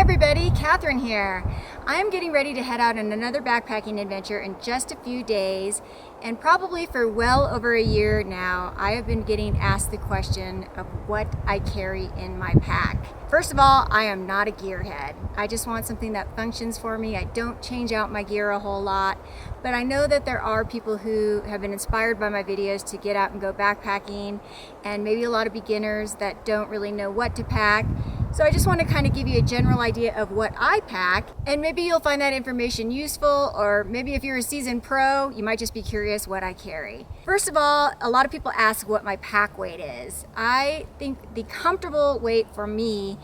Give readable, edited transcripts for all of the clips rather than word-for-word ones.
everybody, Catherine here. I am getting ready to head out on another backpacking adventure in just a few days, and probably for well over a year now, I have been getting asked the question of what I carry in my pack. First of all, I am not a gearhead. I just want something that functions for me. I don't change out my gear a whole lot, but I know that there are people who have been inspired by my videos to get out and go backpacking, and maybe a lot of beginners that don't really know what to pack. So I just want to kind of give you a general idea of what I pack, and maybe you'll find that information useful, or maybe if you're a seasoned pro, you might just be curious what I carry. First of all, a lot of people ask what my pack weight is. I think the comfortable weight for me,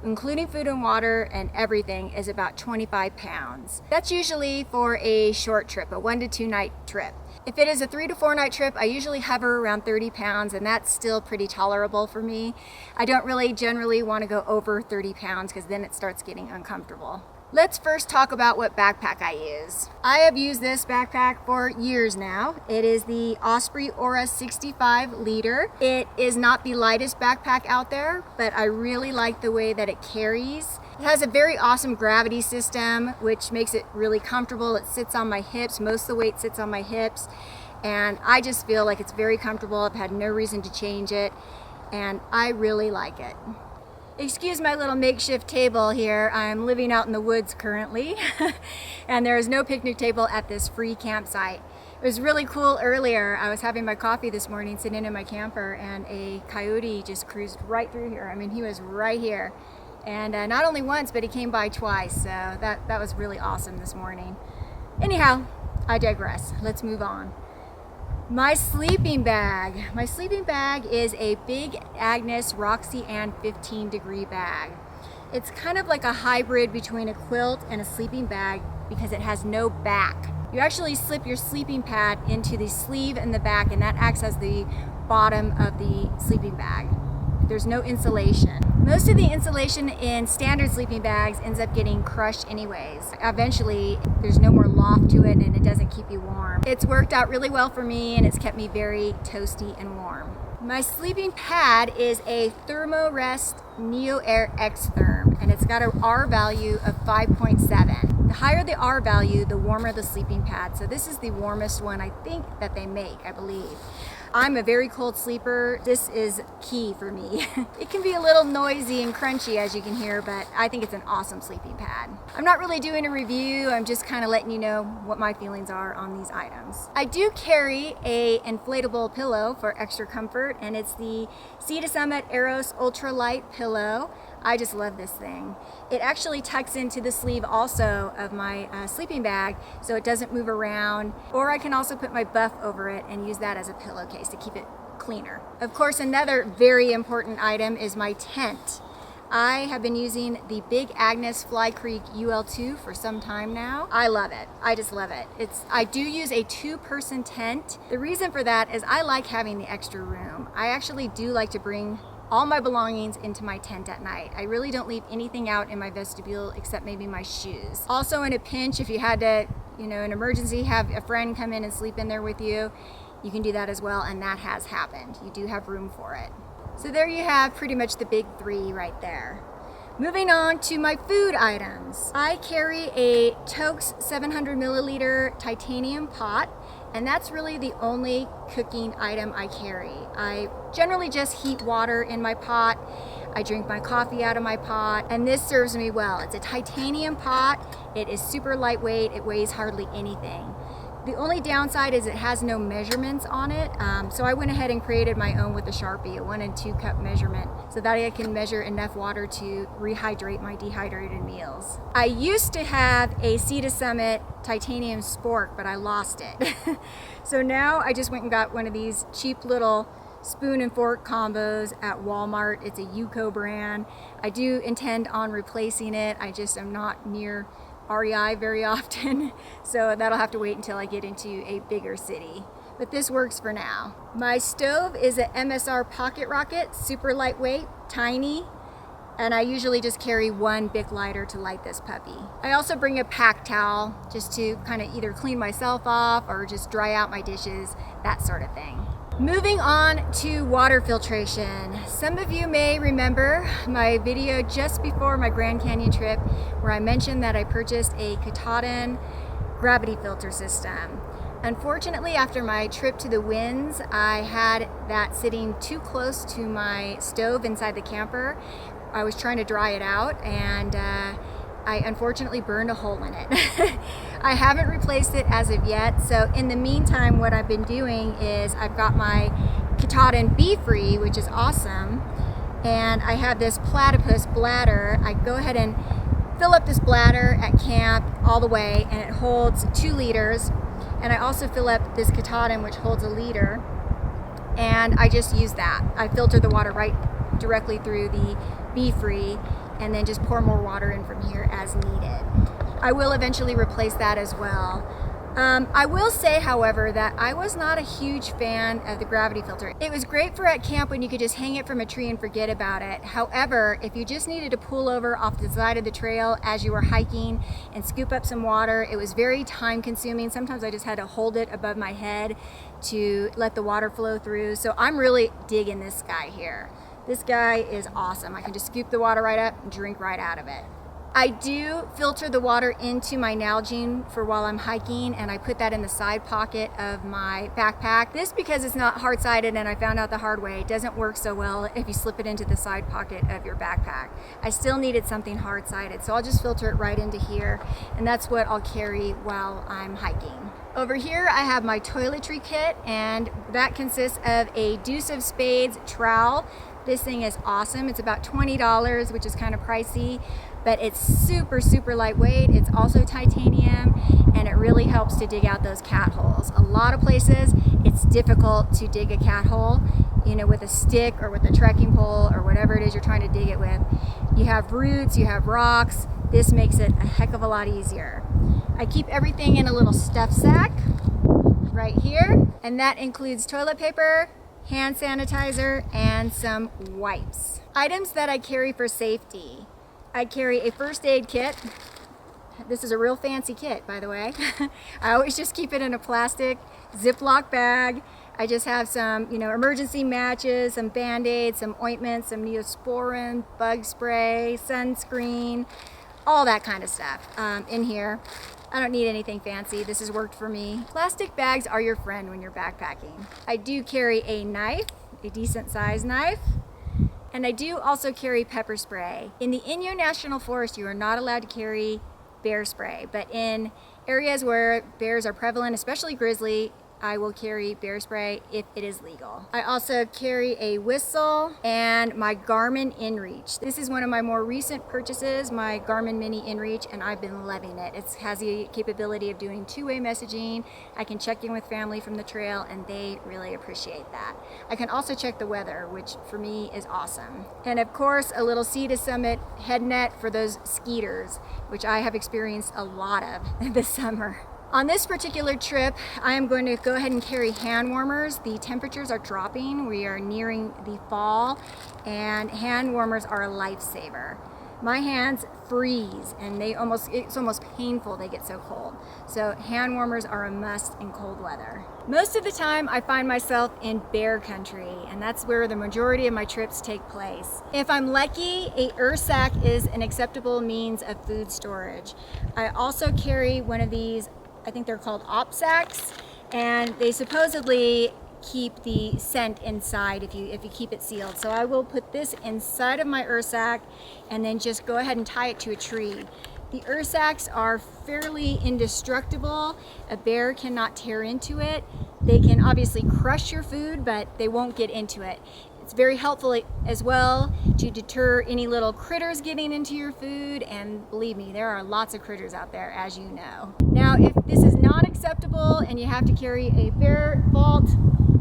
including food and water and everything, is about 25 pounds. That's usually for a short trip, a 1 to 2 night trip. If it is a 3 to 4 night trip, I usually hover around 30 pounds, and that's still pretty tolerable for me. I don't really generally want to go over 30 pounds because then it starts getting uncomfortable. Let's first talk about what backpack I use. I have used this backpack for years now. It is the Osprey Aura 65 liter. It is not the lightest backpack out there, but I really like the way that it carries. It has a very awesome gravity system, which makes it really comfortable. It sits on my hips. Most of the weight sits on my hips, and I just feel like it's very comfortable. I've had no reason to change it, and I really like it. Excuse my little makeshift table here. I'm living out in the woods currently, and there is no picnic table at this free campsite. It was really cool earlier. I was having my coffee this morning, sitting in my camper, and a coyote just cruised right through here. I mean, he was right here. And not only once, but he came by twice, so that was really awesome this morning. Anyhow, I digress. Let's move on. My sleeping bag. My sleeping bag is a big Agnes Roxy Ann 15 degree bag. It's kind of like a hybrid between a quilt and a sleeping bag because it has no back. You actually slip your sleeping pad into the sleeve in the back, and that acts as the bottom of the sleeping bag. There's no insulation. Most of the insulation in standard sleeping bags ends up getting crushed anyways. Eventually, there's no more loft to it and it doesn't keep you warm. It's worked out really well for me, and it's kept me very toasty and warm. My sleeping pad is a Thermarest Neo Air X Therm, and it's got an R value of 5.7. The higher the R value, the warmer the sleeping pad. So this is the warmest one I think that they make, I believe. I'm a very cold sleeper. This is key for me. It can be a little noisy and crunchy, as you can hear, but I think it's an awesome sleeping pad. I'm not really doing a review. I'm just kind of letting you know what my feelings are on these items. I do carry a inflatable pillow for extra comfort, and it's the Sea to Summit Eros Ultralight pillow. I just love this thing. It actually tucks into the sleeve also of my sleeping bag, so it doesn't move around. Or I can also put my buff over it and use that as a pillowcase to keep it cleaner. Of course, another very important item is my tent. I have been using the big Agnes Fly Creek UL2 for some time now. I love it. I just love it. I do use a 2-person tent. The reason for that is I like having the extra room. I actually do like to bring all my belongings into my tent at night. I really don't leave anything out in my vestibule except maybe my shoes. Also, in a pinch, if you had to, an emergency, have a friend come in and sleep in there with you, you can do that as well, and that has happened. You do have room for it. So there you have pretty much the big 3 right there. Moving on to my food items. I carry a Toaks 700 milliliter titanium pot, and that's really the only cooking item I carry. I generally just heat water in my pot. I drink my coffee out of my pot, and this serves me well. It's a titanium pot. It is super lightweight. It weighs hardly anything. The only downside is it has no measurements on it, so I went ahead and created my own with a Sharpie, a 1 and 2 cup measurement, so that I can measure enough water to rehydrate my dehydrated meals. I used to have a Sea to Summit titanium spork, but I lost it. So now I just went and got one of these cheap little spoon and fork combos at Walmart. It's a Yuko brand. I do intend on replacing it. I just am not near REI very often, so that'll have to wait until I get into a bigger city. But this works for now. My stove is a MSR Pocket Rocket, super lightweight, tiny, and I usually just carry 1 Bic lighter to light this puppy. I also bring a pack towel just to kind of either clean myself off or just dry out my dishes, that sort of thing. Moving on to water filtration. Some of you may remember my video just before my Grand Canyon trip where I mentioned that I purchased a Katahdin gravity filter system. Unfortunately, after my trip to the Winds, I had that sitting too close to my stove inside the camper. I was trying to dry it out and I unfortunately burned a hole in it. I haven't replaced it as of yet, so in the meantime what I've been doing is I've got my Katahdin Be Free, which is awesome, and I have this platypus bladder. I go ahead and fill up this bladder at camp all the way, and it holds 2 liters, and I also fill up this Katahdin, which holds 1 liter, and I just use that. I filter the water right directly through the Be Free and then just pour more water in from here as needed. I will eventually replace that as well. I will say, however, that I was not a huge fan of the gravity filter. It was great for at camp when you could just hang it from a tree and forget about it. However, if you just needed to pull over off the side of the trail as you were hiking and scoop up some water, it was very time consuming. Sometimes I just had to hold it above my head to let the water flow through. So I'm really digging this guy here. This guy is awesome. I can just scoop the water right up and drink right out of it. I do filter the water into my Nalgene for while I'm hiking, and I put that in the side pocket of my backpack. This because it's not hard-sided, and I found out the hard way. It doesn't work so well if you slip it into the side pocket of your backpack. I still needed something hard-sided, so I'll just filter it right into here, and that's what I'll carry while I'm hiking. Over here I have my toiletry kit, and that consists of a Deuce of Spades trowel. This thing is awesome. It's about $20, which is kind of pricey, but it's super, super lightweight. It's also titanium, and it really helps to dig out those cat holes. A lot of places, it's difficult to dig a cat hole, you know, with a stick or with a trekking pole or whatever it is you're trying to dig it with. You have roots, you have rocks. This makes it a heck of a lot easier. I keep everything in a little stuff sack right here, and that includes toilet paper, hand sanitizer, and some wipes. Items that I carry for safety. I carry a first aid kit. This is a real fancy kit, by the way. I always just keep it in a plastic Ziploc bag. I just have some, emergency matches, some Band-Aids, some ointments, some Neosporin, bug spray, sunscreen, all that kind of stuff in here. I don't need anything fancy. This has worked for me. Plastic bags are your friend when you're backpacking. I do carry a knife, a decent sized knife, and I do also carry pepper spray. In the Inyo National Forest, you are not allowed to carry bear spray, but in areas where bears are prevalent, especially grizzly, I will carry bear spray if it is legal. I also carry a whistle and my Garmin InReach. This is one of my more recent purchases, my Garmin Mini InReach, and I've been loving it. It has the capability of doing 2-way messaging. I can check in with family from the trail, and they really appreciate that. I can also check the weather, which for me is awesome. And of course, a little Sea to Summit head net for those skeeters, which I have experienced a lot of this summer. On this particular trip, I am going to go ahead and carry hand warmers. The temperatures are dropping. We are nearing the fall, and hand warmers are a lifesaver. My hands freeze, and it's almost painful, they get so cold. So hand warmers are a must in cold weather. Most of the time I find myself in bear country, and that's where the majority of my trips take place. If I'm lucky, a Ursack is an acceptable means of food storage. I also carry one of these, I think they're called op sacks, and they supposedly keep the scent inside if you keep it sealed. So I will put this inside of my Ursack and then just go ahead and tie it to a tree. The Ursacks are fairly indestructible. A bear cannot tear into it. They can obviously crush your food, but they won't get into it. It's very helpful as well to deter any little critters getting into your food, and believe me, there are lots of critters out there, as you know. Now, if this is not acceptable and you have to carry a bear vault,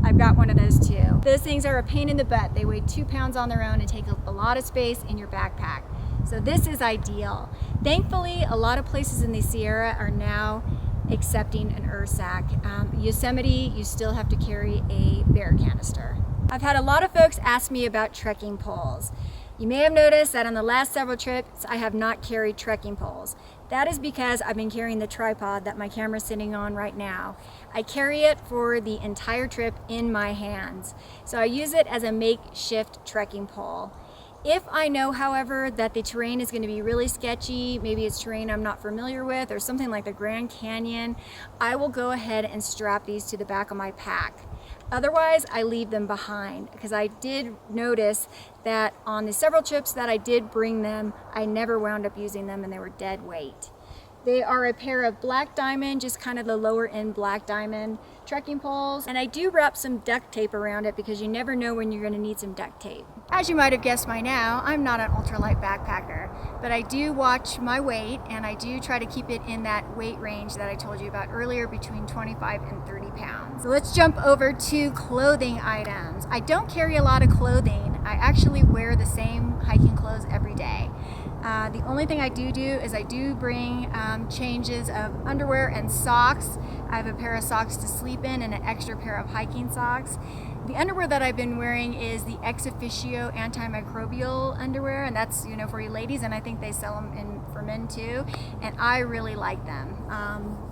I've got one of those too. Those things are a pain in the butt. They weigh 2 pounds on their own and take a lot of space in your backpack. So this is ideal. Thankfully, a lot of places in the Sierra are now accepting an Ursack. Yosemite, you still have to carry a bear canister. I've had a lot of folks ask me about trekking poles. You may have noticed that on the last several trips, I have not carried trekking poles. That is because I've been carrying the tripod that my camera's sitting on right now. I carry it for the entire trip in my hands. So I use it as a makeshift trekking pole. If I know, however, that the terrain is going to be really sketchy, maybe it's terrain I'm not familiar with, or something like the Grand Canyon, I will go ahead and strap these to the back of my pack. Otherwise, I leave them behind because I did notice that on the several trips that I did bring them, I never wound up using them and they were dead weight. They are a pair of black diamond, just kind of the lower end black diamond trekking poles. And I do wrap some duct tape around it because you never know when you're going to need some duct tape. As you might have guessed by now, I'm not an ultralight backpacker, but I do watch my weight and I do try to keep it in that weight range that I told you about earlier, between 25 and 30 pounds. So let's jump over to clothing items. I don't carry a lot of clothing. I actually wear the same hiking clothes every day. The only thing I do is I do bring changes of underwear and socks. I have a pair of socks to sleep in and an extra pair of hiking socks. The underwear that I've been wearing is the Ex Officio antimicrobial underwear, and that's, you know, for you ladies, and I think they sell them for men too, and I really like them.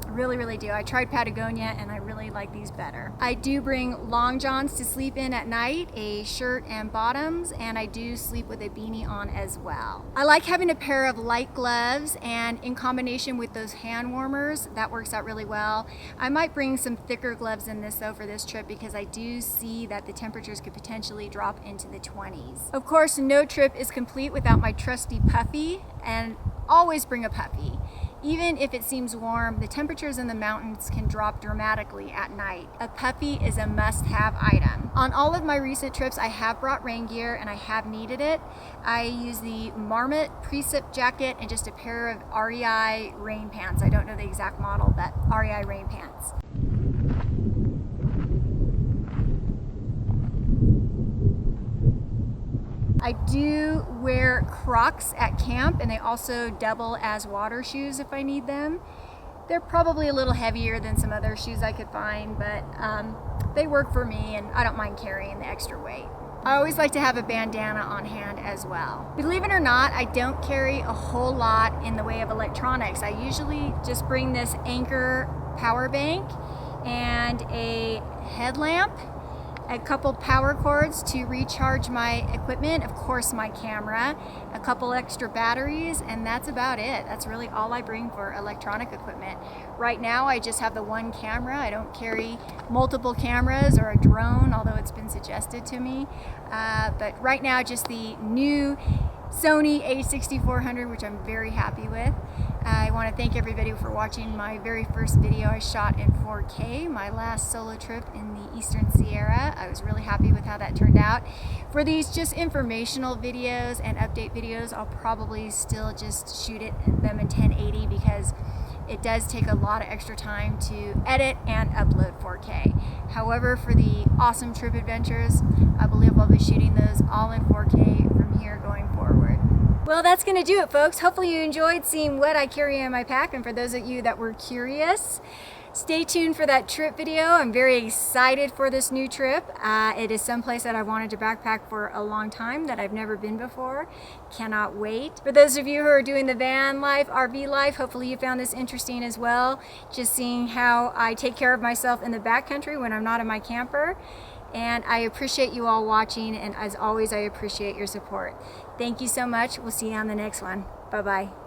Really do. I tried Patagonia and I really like these better. I do bring long johns to sleep in at night, a shirt and bottoms, and I do sleep with a beanie on as well. I like having a pair of light gloves, and in combination with those hand warmers, that works out really well. I might bring some thicker gloves in this though for this trip because I do see that the temperatures could potentially drop into the 20s. Of course, no trip is complete without my trusty puffy, and always bring a puffy. Even if it seems warm, the temperatures in the mountains can drop dramatically at night. A puffy is a must-have item. On all of my recent trips, I have brought rain gear and I have needed it. I use the Marmot precip jacket and just a pair of REI rain pants. I don't know the exact model, but REI rain pants. I do wear Crocs at camp, and they also double as water shoes if I need them. They're probably a little heavier than some other shoes I could find, but they work for me and I don't mind carrying the extra weight. I always like to have a bandana on hand as well. Believe it or not, I don't carry a whole lot in the way of electronics. I usually just bring this Anchor power bank and a headlamp, a couple power cords to recharge my equipment, of course my camera, a couple extra batteries, and that's about it. That's really all I bring for electronic equipment. Right now I just have the one camera. I don't carry multiple cameras or a drone, although it's been suggested to me. But right now just the new Sony a6400, which I'm very happy with. I want to thank everybody for watching my very first video I shot in 4K, my last solo trip in the Eastern Sierra. I was really happy with how that turned out. For these just informational videos and update videos, I'll probably still just shoot them in 1080 because it does take a lot of extra time to edit and upload 4K. However, for the awesome trip adventures, I believe I'll be shooting those all in 4K from here going forward. Well, that's going to do it, folks. Hopefully you enjoyed seeing what I carry in my pack, and for those of you that were curious, stay tuned for that trip video. I'm very excited for this new trip. It is someplace that I've wanted to backpack for a long time that I've never been before. Cannot wait. For those of you who are doing the van life, RV life, hopefully you found this interesting as well. Just seeing how I take care of myself in the backcountry when I'm not in my camper. And I appreciate you all watching, and as always, I appreciate your support. Thank you so much. We'll see you on the next one. Bye-bye.